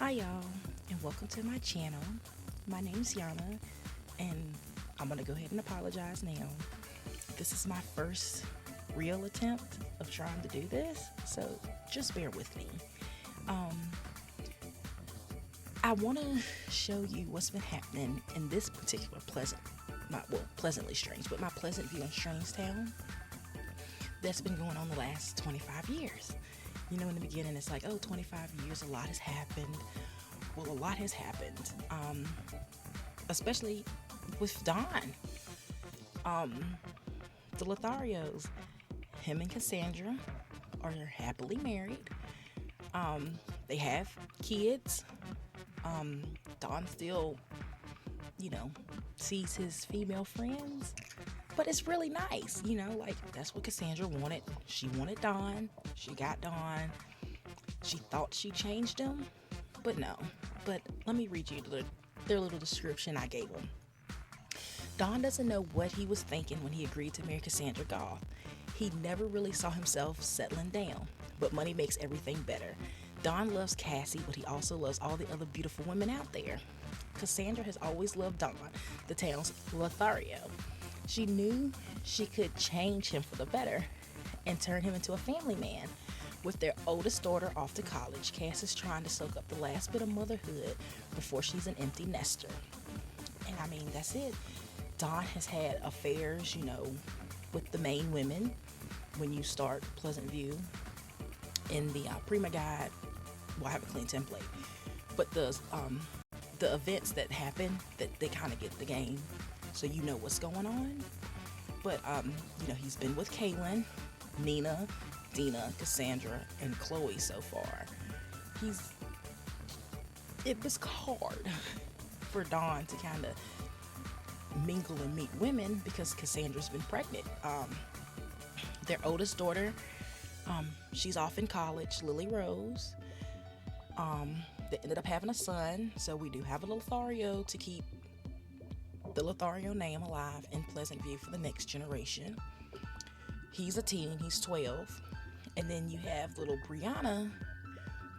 Hi, y'all, and welcome to my channel. My name's Yana, and I'm gonna go ahead and apologize now. This is my first real attempt of trying to do this, so just bear with me. Um, I want to show you what's been happening in this particular pleasantly strange, but my Pleasantview and Strange Town that's been going on the last 25 years. You know, in the beginning, it's like, oh, 25 years, a lot has happened. Well, a lot has happened, especially with Don. The Lotharios, him and Cassandra, are happily married. They have kids. Don still, sees his female friends. But it's really nice, like that's what Cassandra wanted. She wanted Don. She got Don. She thought she changed him, but no. But let me read you their little description I gave them. Don doesn't know what he was thinking when he agreed to marry Cassandra Goth. He never really saw himself settling down, but money makes everything better. Don loves Cassie, but he also loves all the other beautiful women out there. Cassandra has always loved Don, the town's Lothario. She knew she could change him for the better and turn him into a family man. With their oldest daughter off to college, Cass is trying to soak up the last bit of motherhood before she's an empty nester. And I mean, that's it. Don has had affairs, with the main women when you start Pleasantview in the Prima Guide. Well, I have a clean template, but the events that happen, that they kind of get the game, so you know what's going on. But he's been with Kaylin, Nina, Dina, Cassandra, and Chloe so far. It was hard for Dawn to kind of mingle and meet women because Cassandra's been pregnant. Their oldest daughter, she's off in college, Lily Rose. They ended up having a son, so we do have a Lothario to keep the Lothario name alive in Pleasantview for the next generation. He's a teen, he's 12. And then you have little Brianna,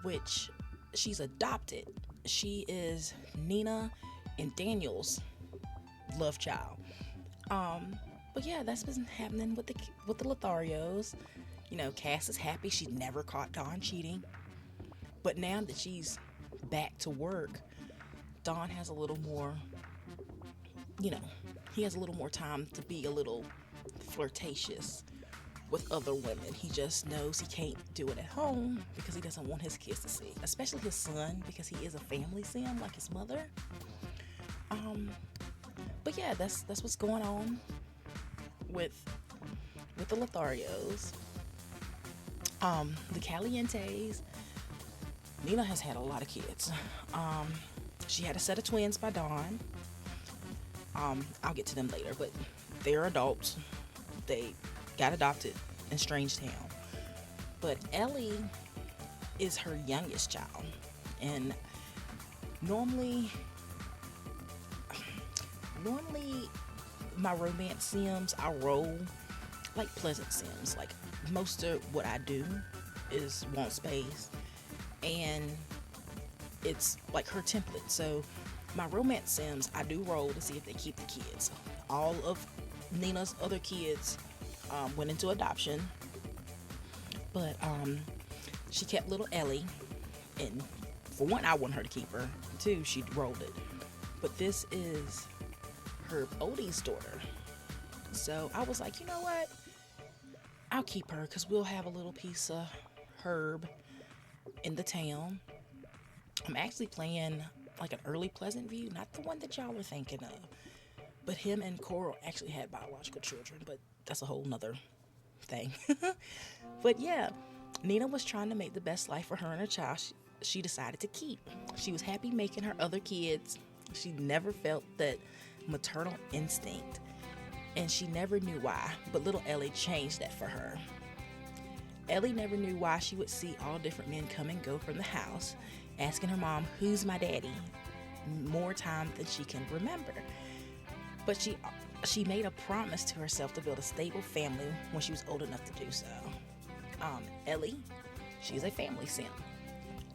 which she's adopted. She is Nina and Daniel's love child. But yeah, that's been happening with the Lotharios. Cass is happy she never caught Dawn cheating. But now that she's back to work, Dawn has a little more, he has a little more time to be a little flirtatious with other women. He just knows he can't do it at home because he doesn't want his kids to see, especially his son, because he is a family sim like his mother. But yeah, that's what's going on with the Lotharios. The Calientes. Nina has had a lot of kids. She had a set of twins by Dawn. I'll get to them later, but they're adults. They got adopted in Strange Town. But Ellie is her youngest child. And normally my romance sims, I roll like pleasant sims. Like most of what I do is want space, and it's like her template. So my romance sims, I do roll to see if they keep the kids. All of Nina's other kids went into adoption, but she kept little Ellie, and for one, I want her to keep her. Two, she rolled it. But this is her oldest daughter, so I was like, you know what? I'll keep her because we'll have a little piece of Herb in the town. I'm actually playing like an early Pleasantview, not the one that y'all were thinking of. But him and Coral actually had biological children, but that's a whole nother thing. But yeah, Nina was trying to make the best life for her and her child. She decided to keep. She was happy making her other kids. She never felt that maternal instinct, and she never knew why, but little Ellie changed that for her. Ellie never knew why she would see all different men come and go from the house, asking her mom, "Who's my daddy?" more times than she can remember. But she made a promise to herself to build a stable family when she was old enough to do so. Ellie, she's a family sim.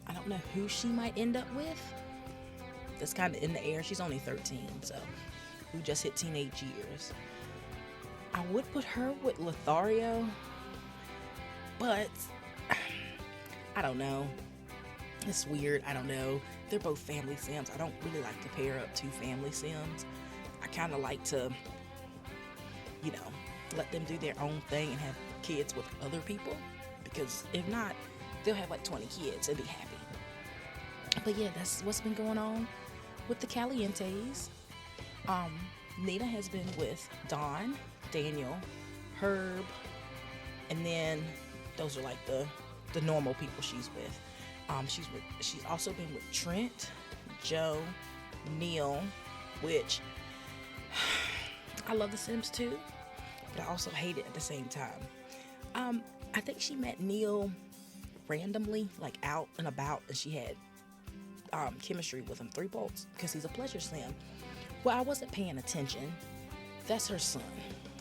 I don't know who she might end up with. That's kind of in the air. She's only 13, so we just hit teenage years. I would put her with Lothario, but I don't know. It's weird. I don't know. They're both family Sims. I don't really like to pair up two family Sims. I kind of like to, let them do their own thing and have kids with other people, because if not, they'll have like 20 kids and be happy. But yeah, that's what's been going on with the Calientes. Nina has been with Don, Daniel, Herb, and then those are like the normal people she's with. She's also been with Trent, Joe, Neil, which I love the Sims too, but I also hate it at the same time. I think she met Neil randomly, like out and about, and she had chemistry with him 3 bolts because he's a pleasure Sim. Well, I wasn't paying attention. That's her son.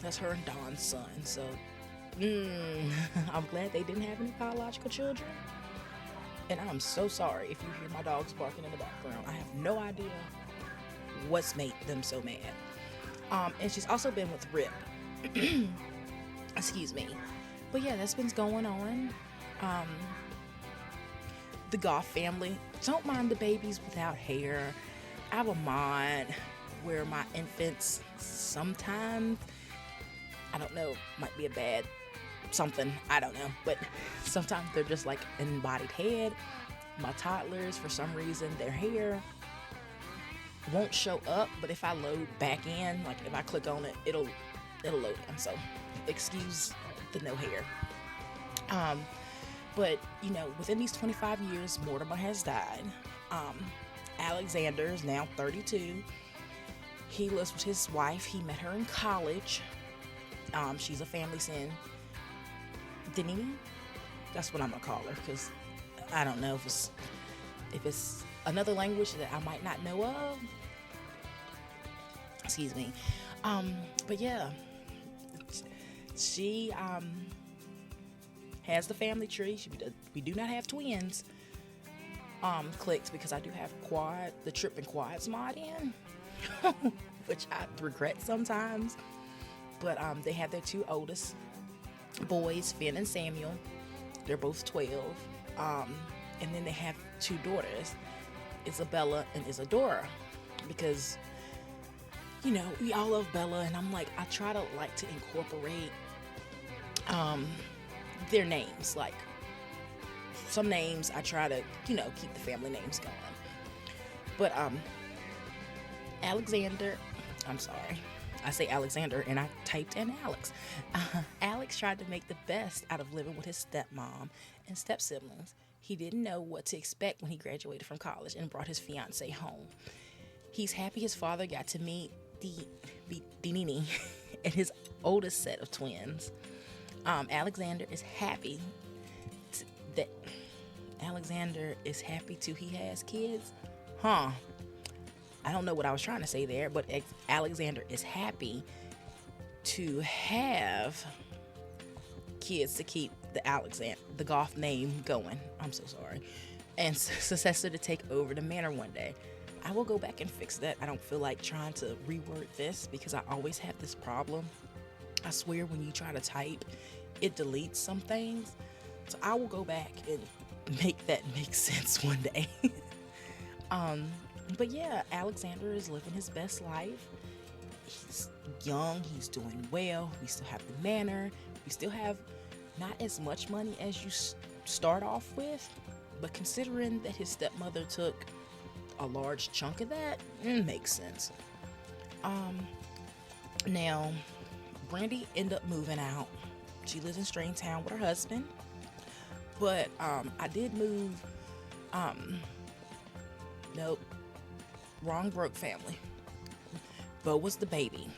That's her and Don's son. So I'm glad they didn't have any biological children. And I'm so sorry if you hear my dogs barking in the background. I have no idea what's made them so mad. And she's also been with Rip. Excuse me. But yeah, that's been going on. The Goth family. Don't mind the babies without hair. I have a mod where my infants sometimes, I don't know, might be a bad something, I don't know, but sometimes they're just like an embodied head. My toddlers, for some reason, their hair won't show up, but if I load back in, like if I click on it, it'll load in. So excuse the no hair. But within these 25 years, Mortimer has died. Alexander is now 32. He lives with his wife. He met her in college. She's a family Sim. Denini? That's what I'm gonna call her, because I don't know if it's another language that I might not know of. Excuse me. But yeah, she has the family tree. We do not have twins clicked, because I do have the Trip and Quads mod in, which I regret sometimes. But they have their 2 oldest boys, Finn and Samuel. They're both 12. And then they have 2 daughters, Isabella and Isadora, because we all love Bella, and I'm like, I try to incorporate their names. Like some names I try to keep the family names going. But Alexander, I'm sorry, I say Alexander and I typed in Alex. Alex tried to make the best out of living with his stepmom and step siblings. He didn't know what to expect when he graduated from college and brought his fiance home. He's happy his father got to meet Dinini and his oldest set of twins. Alexander is happy that he has kids. I don't know what I was trying to say there, but Alexander is happy to have kids to keep the Goth name going. I'm so sorry. And successor to take over the manor one day. I will go back and fix that. I don't feel like trying to reword this, because I always have this problem. I swear when you try to type, it deletes some things. So I will go back and make that make sense one day. But yeah, Alexander is living his best life. He's young, he's doing well. We still have the manor. We still have not as much money as you start off with, but considering that his stepmother took a large chunk of that, it makes sense. Now, Brandy ended up moving out. She lives in Straintown with her husband, but I did move. Nope, wrong broke family. Bo was the baby.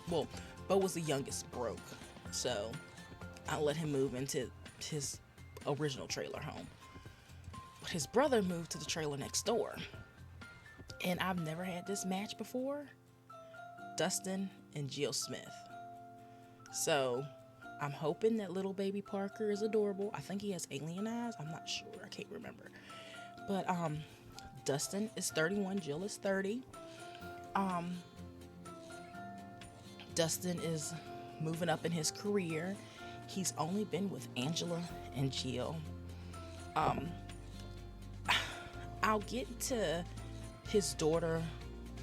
Well, Bo was the youngest broke, so I let him move into his original trailer home. But his brother moved to the trailer next door, and I've never had this match before. Dustin and Jill Smith. So I'm hoping that little baby Parker is adorable. I think he has alien eyes. I'm not sure. I can't remember. But Dustin is 31, Jill is 30. Um, Dustin is moving up in his career. He's only been with Angela and Jill. Um, I'll get to his daughter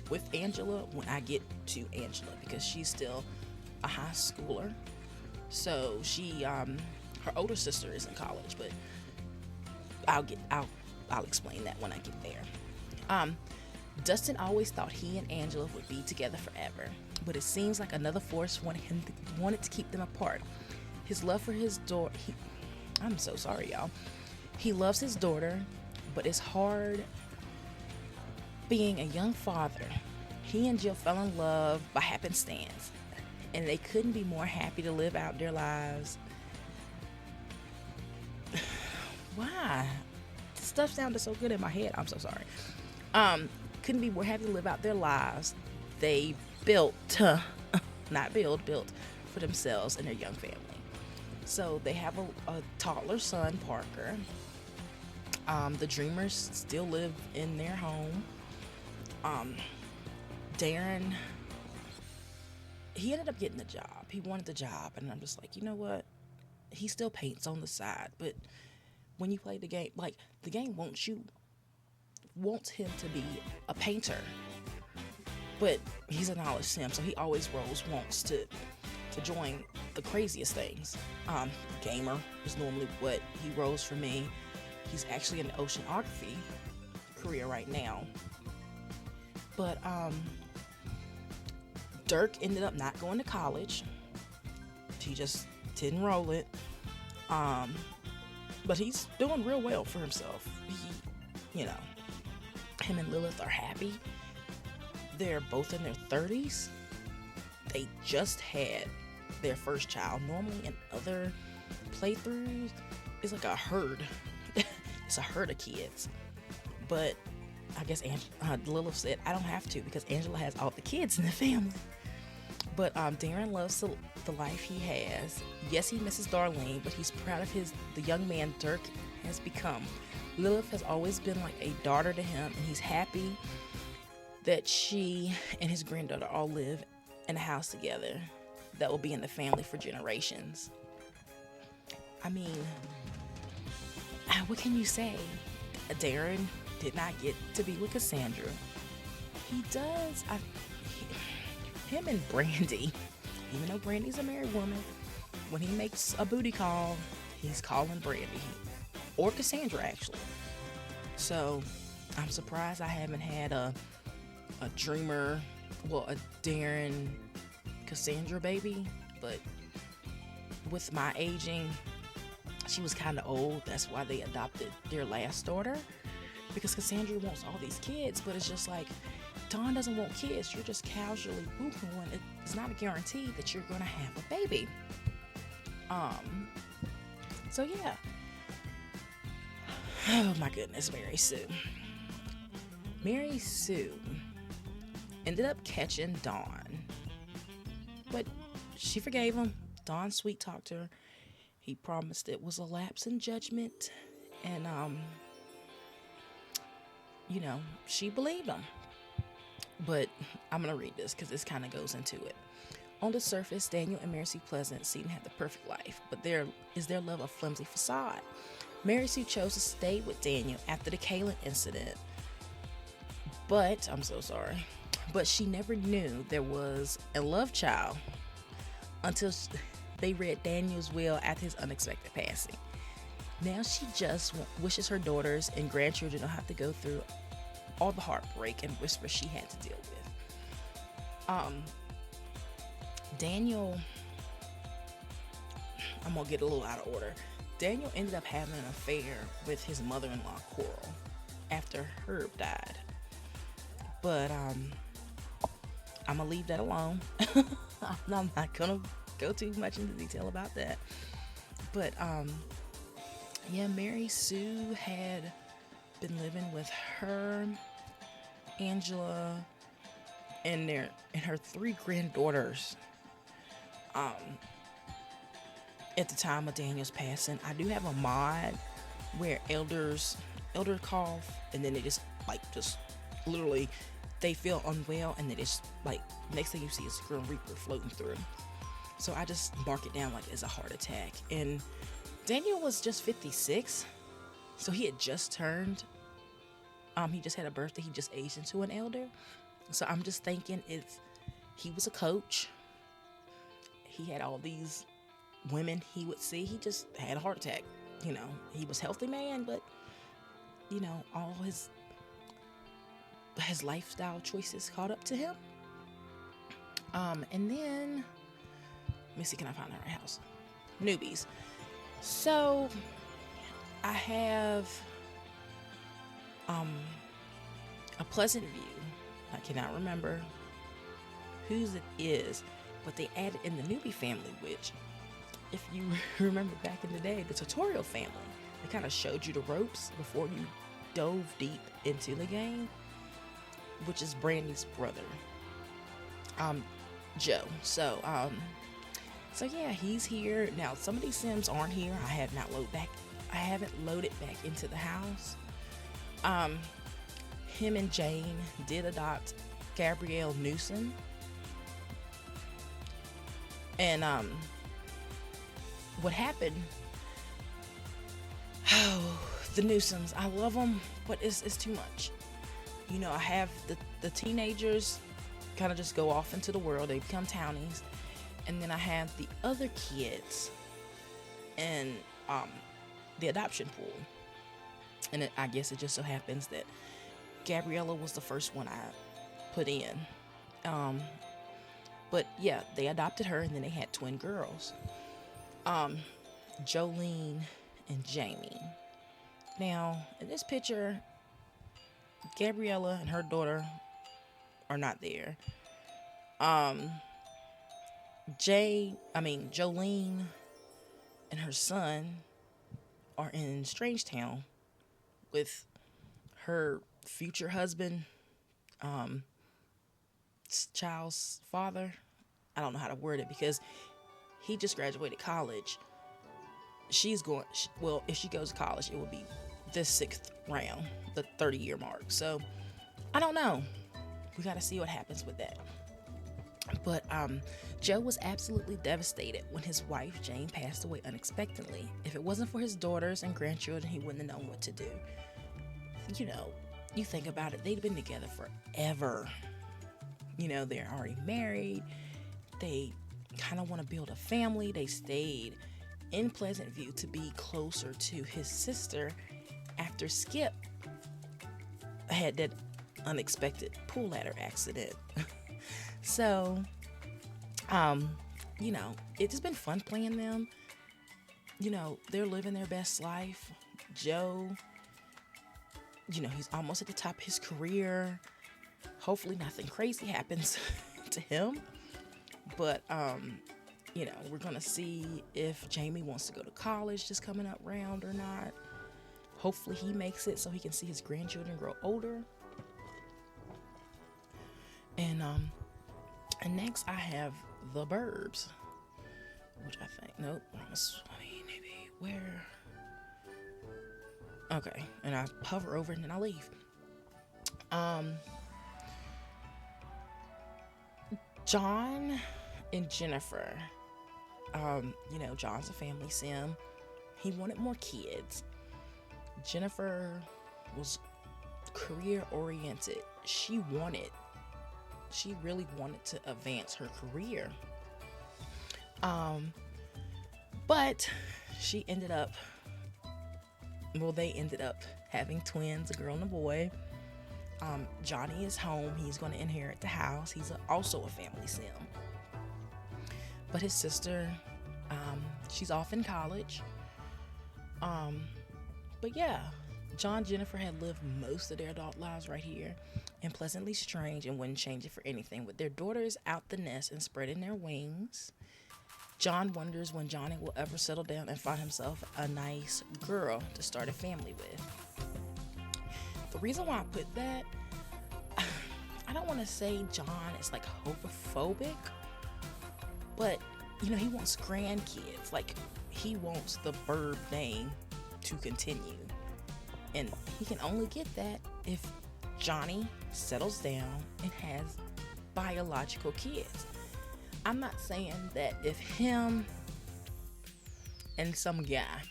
with Angela when I get to Angela, because she's still a high schooler. So her older sister is in college, but I'll explain that when I get there. Dustin always thought he and Angela would be together forever, but it seems like another force wanted to keep them apart. His love for his daughter, I'm so sorry, y'all. He loves his daughter, but it's hard being a young father. He and Jill fell in love by happenstance, and they couldn't be more happy to live out their lives. Why? This stuff sounded so good in my head. I'm so sorry. Couldn't be more happy to live out their lives. They built for themselves and their young family. So they have a toddler son, Parker. The Dreamers still live in their home. Darren, he ended up getting the job. He wanted the job, and I'm just like, you know what? He still paints on the side, but when you play the game, like, the game wants him to be a painter, but he's a knowledge sim, so he always wants to join the craziest things. Gamer is normally what he rolls for me. He's actually in the oceanography career right now. But Dirk ended up not going to college. He just didn't roll it. But he's doing real well for himself. Him and Lilith are happy. They're both in their 30s. They just had their first child. Normally in other playthroughs, it's like a herd. It's a herd of kids. But I guess Lilith said, I don't have to, because Angela has all the kids in the family. But Darren loves the life he has. Yes, he misses Darlene, but he's proud of the young man Dirk has become. Lilith has always been like a daughter to him, and he's happy that she and his granddaughter all live in a house together that will be in the family for generations. I mean, what can you say? Darren did not get to be with Cassandra. He does. Him and Brandy, even though Brandy's a married woman, when he makes a booty call, he's calling Brandy, or Cassandra, actually. So I'm surprised I haven't had a Darren Cassandra baby, but with my aging, she was kind of old. That's why they adopted their last daughter, because Cassandra wants all these kids, but it's just like, Dawn doesn't want kids. You're just casually boo-hooing. It's not a guarantee that you're gonna have a baby. So yeah. Oh my goodness, Mary Sue. Mary Sue ended up catching Dawn, but she forgave him. Dawn sweet talked her. He promised it was a lapse in judgment, and she believed him. But I'm going to read this because this kind of goes into it. On the surface, Daniel and Mary Sue Pleasant seem to have the perfect life, but their love a flimsy facade. Mary Sue chose to stay with Daniel after the Caliente incident. But, I'm so sorry, but she never knew there was a love child until they read Daniel's will after his unexpected passing. Now she just wishes her daughters and grandchildren don't have to go through all the heartbreak and whisper she had to deal with. Daniel, I'm gonna get a little out of order. Daniel ended up having an affair with his mother-in-law, Coral, after Herb died. But I'm gonna leave that alone. I'm not gonna go too much into detail about that. But Mary Sue had been living with her, Angela, and her 3 granddaughters. At the time of Daniel's passing, I do have a mod where elders elder cough, and then they just literally they feel unwell, and then it's like next thing you see is Grim Reaper floating through. So I just mark it down like it's a heart attack. And Daniel was just 56, so he had just turned. He just had a birthday. He just aged into an elder. So I'm just thinking he was a coach. He had all these women he would see. He just had a heart attack. He was a healthy man, but all his lifestyle choices caught up to him. And then let me see, can I find the right house? Newbies. So I have a Pleasantview. I cannot remember whose it is, but they added in the Newbie family, which, if you remember back in the day, the tutorial family, they kind of showed you the ropes before you dove deep into the game, which is Brandy's brother, Joe. So yeah, he's here now. Some of these Sims aren't here. I haven't loaded back into the house. Him and Jane did adopt Gabrielle Newsom, and what happened? Oh, the Newsoms. I love them, but it's too much. I have the teenagers kind of just go off into the world. They become townies. And then I have the other kids in the adoption pool. And I guess it just so happens that Gabriella was the first one I put in. But yeah, they adopted her, and then they had twin girls, Jolene and Jamie. Now, in this picture, Gabriella and her daughter are not there. Jolene and her son are in Strangetown with her future husband, child's father. I don't know how to word it because he just graduated college. If she goes to college, it will be this 6th round, the 30-year mark. So I don't know. We got to see what happens with that. But Joe was absolutely devastated when his wife Jane passed away unexpectedly. If it wasn't for his daughters and grandchildren, he wouldn't have known what to do. You think about it, they'd been together forever. They're already married. They kind of want to build a family. They stayed in Pleasantview to be closer to his sister after Skip had that unexpected pool ladder accident. So, it's just been fun playing them. They're living their best life. Joe, he's almost at the top of his career. Hopefully nothing crazy happens to him. But, we're going to see if Jamie wants to go to college this coming up round or not. Hopefully he makes it so he can see his grandchildren grow older. And next I have the Burbs, which I think, nope, Ramaswami, maybe, where? Okay, and I hover over it and then I leave. John and Jennifer, John's a family sim. He wanted more kids. Jennifer was career oriented. She really wanted to advance her career. But they ended up having twins, a girl and a boy. Johnny is home. He's going to inherit the house. He's also a family sim. But his sister, she's off in college. But yeah, John and Jennifer had lived most of their adult lives right here and Pleasantly Strange and wouldn't change it for anything. With their daughters out the nest and spreading their wings, John wonders when Johnny will ever settle down and find himself a nice girl to start a family with. The reason why I put that, I don't want to say John is like homophobic, but he wants grandkids. Like, he wants the Burb name to continue. And he can only get that if Johnny settles down and has biological kids. I'm not saying that if him and some guy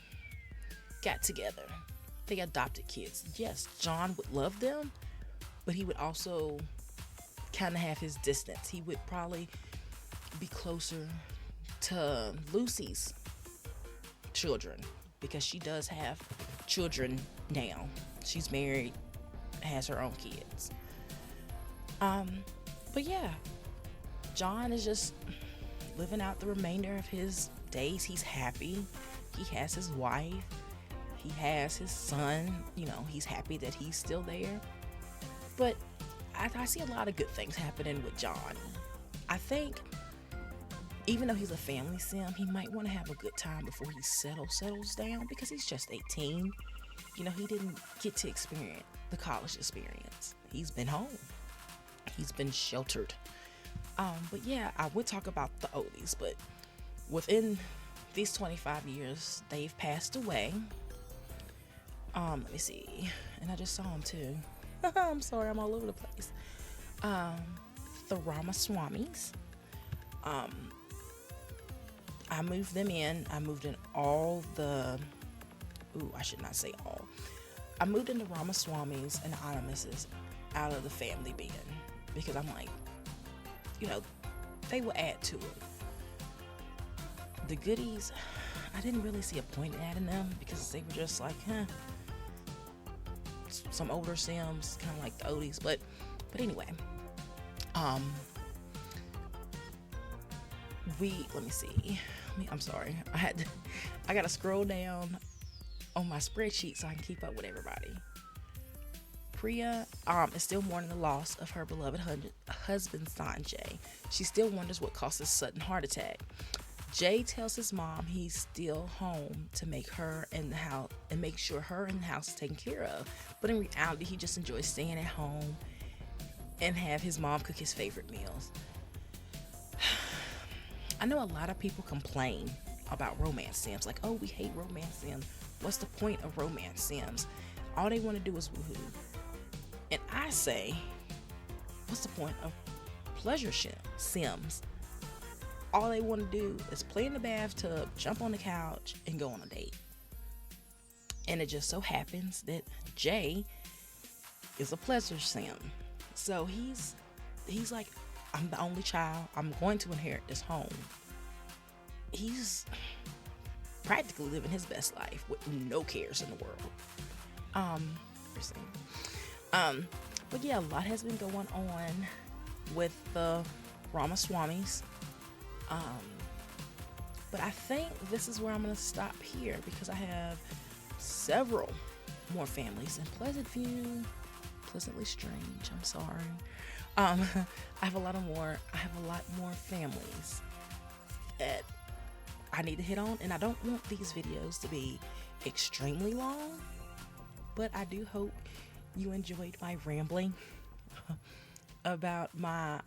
got together, they adopted kids. Yes, John would love them, but he would also kind of have his distance. He would probably be closer to Lucy's children because she does have children now. She's married, has her own kids. But yeah, John is just living out the remainder of his days. He's happy. He has his wife. He has his son. You know, he's happy that he's still there. But I see a lot of good things happening with John. I think even though he's a family sim, he might want to have a good time before he settles down because he's just 18. You know, he didn't get to experience the college experience. He's been home. He's been sheltered. But yeah, I would talk about the oldies, but within these 25 years, they've passed away. Let me see. And I just saw them too. I'm sorry, I'm all over the place. The Ramaswamis. I moved them in. I moved in all the... Ooh, I should not say all. I moved in the Ramaswamis and the Animuses out of the family bin because I'm like, you know, they will add to it. The goodies, I didn't really see a point in adding them because they were just like, some older Sims, kind of like the oldies. But anyway, let me see. I'm sorry. I gotta scroll down on my spreadsheet so I can keep up with everybody. Priya is still mourning the loss of her beloved husband Sanjay. She still wonders what caused his sudden heart attack. Jay tells his mom he's still home to make her in the house and make sure her in the house is taken care of. But in reality, he just enjoys staying at home and have his mom cook his favorite meals. I know a lot of people complain about romance sims, like, oh, we hate romance sims. What's the point of romance sims? All they want to do is woohoo. And I say, what's the point of pleasure sims? All they want to do is play in the bathtub, jump on the couch, and go on a date. And it just so happens that Jay is a pleasure sim. So he's like, I'm the only child. I'm going to inherit this home. He's practically living his best life with no cares in the world. But yeah, a lot has been going on with the Ramaswamis. But I think this is where I'm going to stop here because I have several more families in Pleasantview. Pleasantly strange. I'm sorry. I have a lot more families that I need to hit on, and I don't want these videos to be extremely long, but I do hope you enjoyed my rambling about my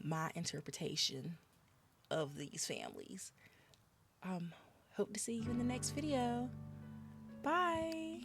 my interpretation of these families. Hope to see you in the next video. Bye.